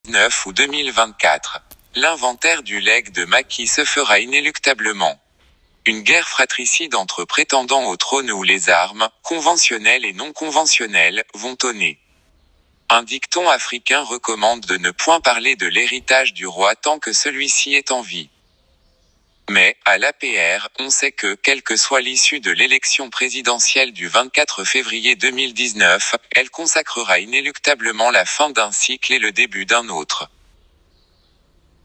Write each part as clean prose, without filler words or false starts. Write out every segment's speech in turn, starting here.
9 août 2024. L'inventaire du legs de Macky se fera inéluctablement. Une guerre fratricide entre prétendants au trône où les armes, conventionnelles et non conventionnelles, vont tonner. Un dicton africain recommande de ne point parler de l'héritage du roi tant que celui-ci est en vie. Mais, à l'APR, on sait que, quelle que soit l'issue de l'élection présidentielle du 24 février 2019, elle consacrera inéluctablement la fin d'un cycle et le début d'un autre.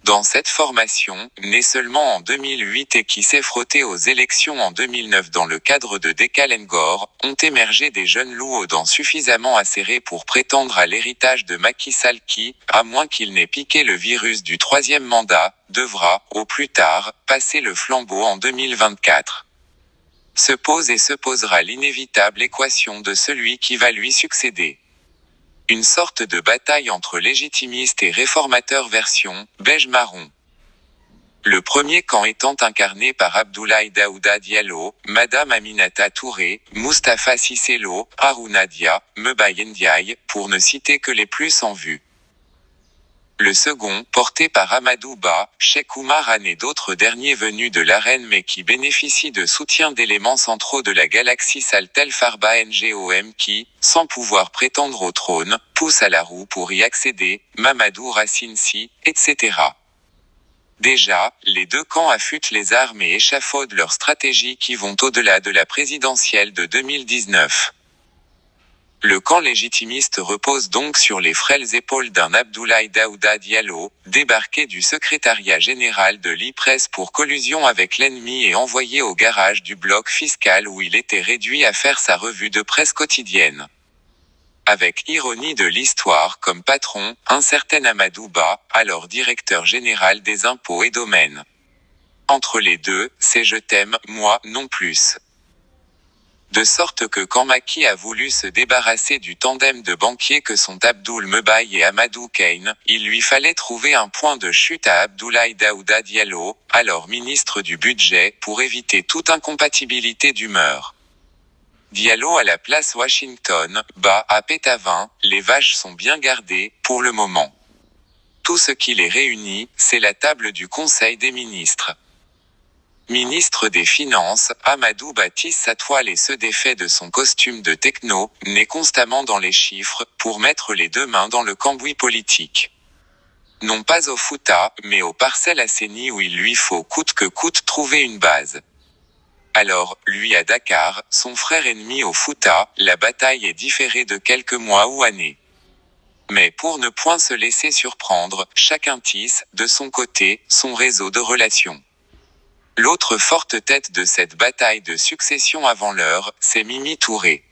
Dans cette formation, née seulement en 2008 et qui s'est frottée aux élections en 2009 dans le cadre de Dekalengor, ont émergé des jeunes loups aux dents suffisamment acérées pour prétendre à l'héritage de Macky Sall qui, à moins qu'il n'ait piqué le virus du troisième mandat, devra, au plus tard, passer le flambeau en 2024. Se pose et se posera l'inévitable équation de celui qui va lui succéder. Une sorte de bataille entre légitimistes et réformateurs version beige-marron. Le premier camp étant incarné par Abdoulaye Daouda Diallo, Madame Aminata Touré, Moustapha Cissé Lo, Harouna Dia, Mbaye Ndiaye, pour ne citer que les plus en vue. Le second, porté par Amadou Ba, Cheikh Oumar Anne et d'autres derniers venus de l'arène mais qui bénéficient de soutien d'éléments centraux de la galaxie Saltel Farba NGOM qui, sans pouvoir prétendre au trône, poussent à la roue pour y accéder, Mamadou Racine Sy, etc. Déjà, les deux camps affûtent les armes et échafaudent leurs stratégies qui vont au-delà de la présidentielle de 2019. Le camp légitimiste repose donc sur les frêles épaules d'un Abdoulaye Daouda Diallo, débarqué du secrétariat général de l'IPRES pour collusion avec l'ennemi et envoyé au garage du bloc fiscal où il était réduit à faire sa revue de presse quotidienne. Avec ironie de l'histoire comme patron, un certain Amadou Ba, alors directeur général des impôts et domaines. Entre les deux, c'est je t'aime, moi, non plus. De sorte que quand Macky a voulu se débarrasser du tandem de banquiers que sont Abdoul Mbaye et Amadou Kane, il lui fallait trouver un point de chute à Abdoulaye Daouda Diallo, alors ministre du Budget, pour éviter toute incompatibilité d'humeur. Diallo à la place Washington, Ba à Pétavin, les vaches sont bien gardées, pour le moment. Tout ce qui les réunit, c'est la table du Conseil des ministres. Ministre des Finances, Amadou Ba tisse sa toile et se défait de son costume de techno, né constamment dans les chiffres, pour mettre les deux mains dans le cambouis politique. Non pas au Fouta, mais aux parcelles assainies où il lui faut coûte que coûte trouver une base. Alors, lui à Dakar, son frère ennemi au Fouta, la bataille est différée de quelques mois ou années. Mais pour ne point se laisser surprendre, chacun tisse, de son côté, son réseau de relations. L'autre forte tête de cette bataille de succession avant l'heure, c'est Mimi Touré.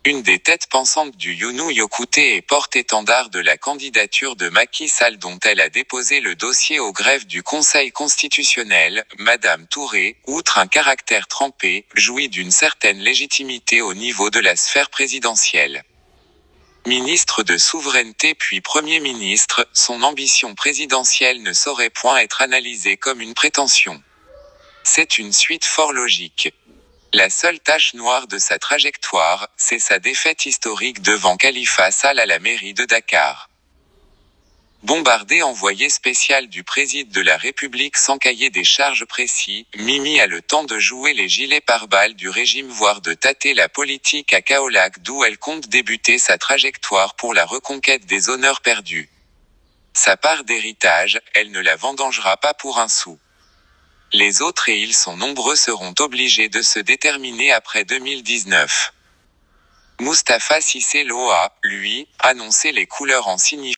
Une des têtes pensantes du Younou Yokouté et porte-étendard de la candidature de Macky Sall dont elle a déposé le dossier au greffe du Conseil constitutionnel, Madame Touré, outre un caractère trempé, jouit d'une certaine légitimité au niveau de la sphère présidentielle. Ministre de souveraineté puis Premier ministre, son ambition présidentielle ne saurait point être analysée comme une prétention. C'est une suite fort logique. La seule tache noire de sa trajectoire, c'est sa défaite historique devant Khalifa Sall à la mairie de Dakar. Bombardé envoyé spécial du président de la République sans cahier des charges précis, Mimi a le temps de jouer les gilets pare-balles du régime voire de tâter la politique à Kaolack d'où elle compte débuter sa trajectoire pour la reconquête des honneurs perdus. Sa part d'héritage, elle ne la vendangera pas pour un sou. Les autres et ils sont nombreux seront obligés de se déterminer après 2019. Moustapha Cissé Lo a, lui, annoncé les couleurs en signifiant